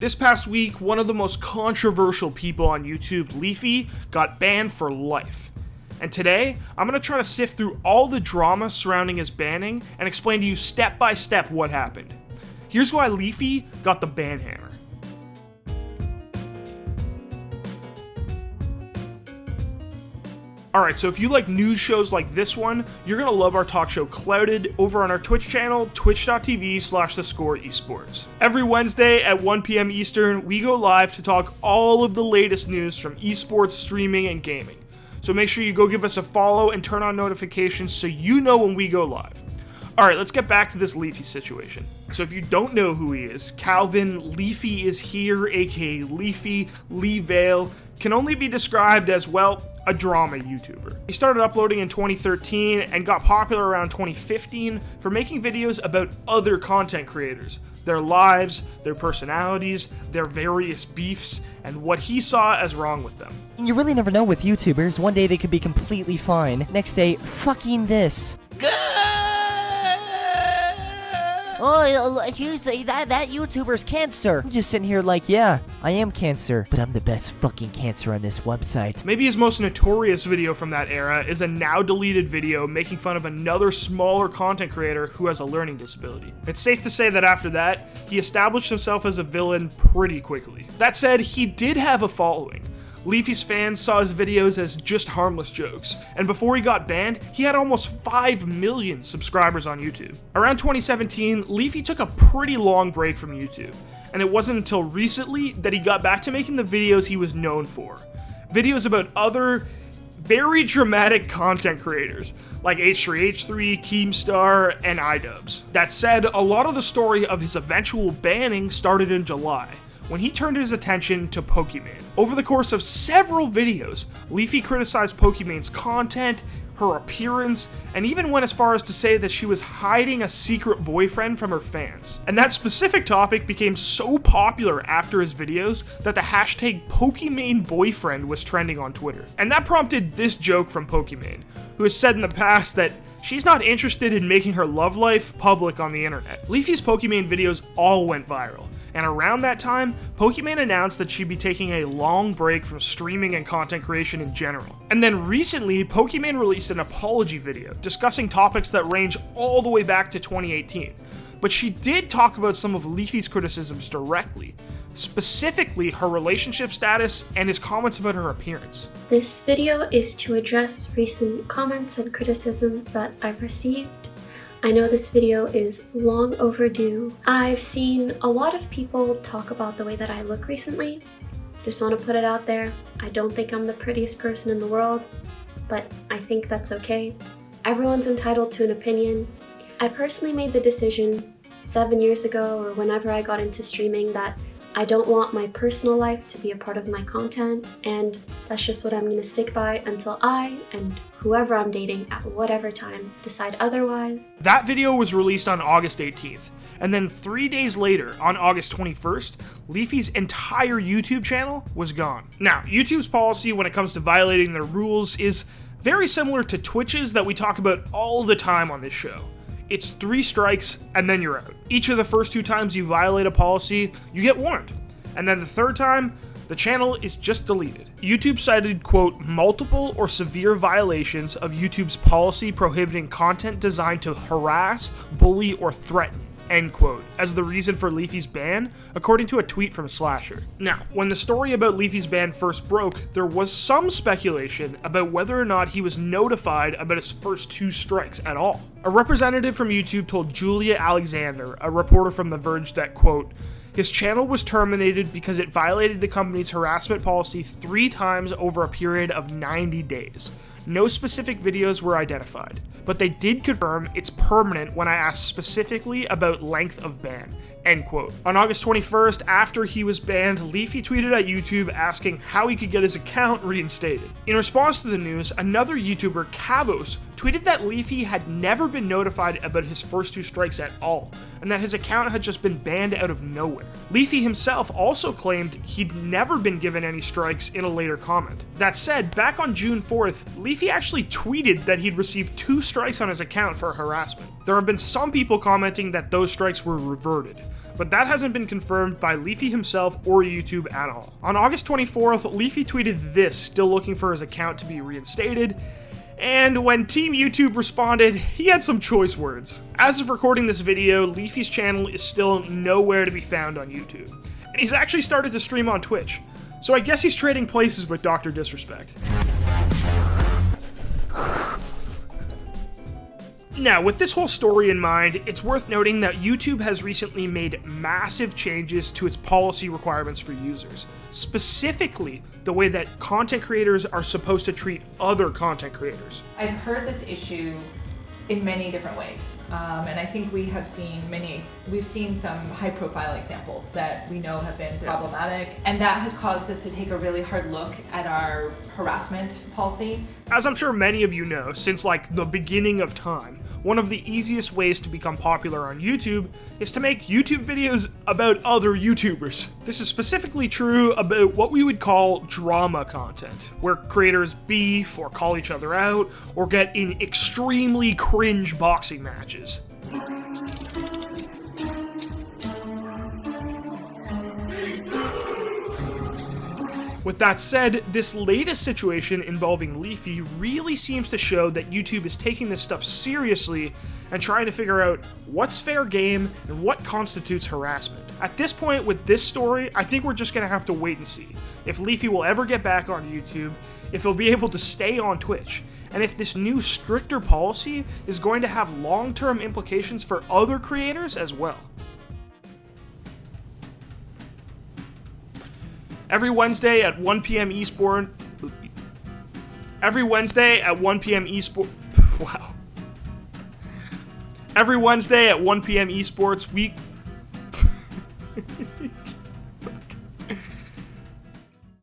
This past week, one of the most controversial people on YouTube, Leafy, got banned for life. And today, I'm going to try to sift through all the drama surrounding his banning and explain to you step by step what happened. Here's why Leafy got the ban hammer. Alright, so if you like news shows like this one, you're going to love our talk show Clouded over on our Twitch channel, twitch.tv/theScore esports. Every Wednesday at 1 p.m. Eastern, we go live to talk all of the latest news from esports, streaming, and gaming. So make sure you go give us a follow and turn on notifications so you know when we go live. Alright, let's get back to this Leafy situation. So if you don't know who he is, Calvin Leafy is here, aka Leafy, Lee Vale, can only be described as, well, a drama YouTuber. He started uploading in 2013 and got popular around 2015 for making videos about other content creators, their lives, their personalities, their various beefs, and what he saw as wrong with them. You really never know with YouTubers. One day they could be completely fine. Next day, fucking this. Oh, here's that YouTuber's cancer. I'm just sitting here like, yeah, I am cancer, but I'm the best fucking cancer on this website. Maybe his most notorious video from that era is a now deleted video making fun of another smaller content creator who has a learning disability. It's safe to say that after that, he established himself as a villain pretty quickly. That said, he did have a following. Leafy's fans saw his videos as just harmless jokes, and before he got banned, he had almost 5 million subscribers on YouTube. Around 2017, Leafy took a pretty long break from YouTube, and it wasn't until recently that he got back to making the videos he was known for. Videos about other very dramatic content creators, like H3H3, Keemstar, and iDubbbz. That said, a lot of the story of his eventual banning started in July, when he turned his attention to Pokimane. Over the course of several videos, Leafy criticized Pokimane's content, her appearance, and even went as far as to say that she was hiding a secret boyfriend from her fans. And that specific topic became so popular after his videos that the hashtag #PokimaneBoyfriend was trending on Twitter. And that prompted this joke from Pokimane, who has said in the past that she's not interested in making her love life public on the internet. Leafy's Pokimane videos all went viral, and around that time, Pokimane announced that she'd be taking a long break from streaming and content creation in general. And then recently, Pokimane released an apology video discussing topics that range all the way back to 2018. But she did talk about some of Leafy's criticisms directly, specifically her relationship status and his comments about her appearance. This video is to address recent comments and criticisms that I've received. I know this video is long overdue. I've seen a lot of people talk about the way that I look recently. Just want to put it out there. I don't think I'm the prettiest person in the world, but I think that's okay. Everyone's entitled to an opinion. I personally made the decision 7 years ago, or whenever I got into streaming, that I don't want my personal life to be a part of my content, and that's just what I'm going to stick by until I and whoever I'm dating at whatever time decide otherwise. That video was released on August 18th, and then 3 days later, on August 21st, Leafy's entire YouTube channel was gone. Now, YouTube's policy when it comes to violating their rules is very similar to Twitch's that we talk about all the time on this show. It's 3 strikes, and then you're out. Each of the first 2 times you violate a policy, you get warned. And then the third time, the channel is just deleted. YouTube cited, quote, multiple or severe violations of YouTube's policy prohibiting content designed to harass, bully, or threaten, end quote, as the reason for Leafy's ban, according to a tweet from Slasher. Now, when the story about Leafy's ban first broke, there was some speculation about whether or not he was notified about his first 2 strikes at all. A representative from YouTube told Julia Alexander, a reporter from The Verge, that, quote, his channel was terminated because it violated the company's harassment policy 3 times over a period of 90 days. No specific videos were identified, but they did confirm it's permanent when I asked specifically about length of ban, end quote. On August 21st, after he was banned, Leafy tweeted at YouTube asking how he could get his account reinstated. In response to the news, another YouTuber, Kavos, tweeted that Leafy had never been notified about his first 2 strikes at all, and that his account had just been banned out of nowhere. Leafy himself also claimed he'd never been given any strikes in a later comment. That said, back on June 4th, Leafy actually tweeted that he'd received 2 strikes on his account for harassment. There have been some people commenting that those strikes were reverted, but that hasn't been confirmed by Leafy himself or YouTube at all. On August 24th, Leafy tweeted this, still looking for his account to be reinstated, and when Team YouTube responded, he had some choice words. As of recording this video, Leafy's channel is still nowhere to be found on YouTube, and he's actually started to stream on Twitch, so I guess he's trading places with Dr. Disrespect. Now, with this whole story in mind, it's worth noting that YouTube has recently made massive changes to its policy requirements for users. Specifically, the way that content creators are supposed to treat other content creators. I've heard this issue in many different ways, and I think we've seen some high-profile examples that we know have been problematic, and that has caused us to take a really hard look at our harassment policy. As I'm sure many of you know, since like the beginning of time, one of the easiest ways to become popular on YouTube is to make YouTube videos about other YouTubers. This is specifically true about what we would call drama content, where creators beef or call each other out, or get in extremely cringe boxing matches. With that said, this latest situation involving Leafy really seems to show that YouTube is taking this stuff seriously and trying to figure out what's fair game and what constitutes harassment. At this point with this story, I think we're just gonna have to wait and see if Leafy will ever get back on YouTube, if he'll be able to stay on Twitch, and if this new stricter policy is going to have long-term implications for other creators as well. Every Wednesday at 1 p.m. esports. Every Wednesday at 1 p.m. esports. Wow. Every Wednesday at 1 p.m. esports week.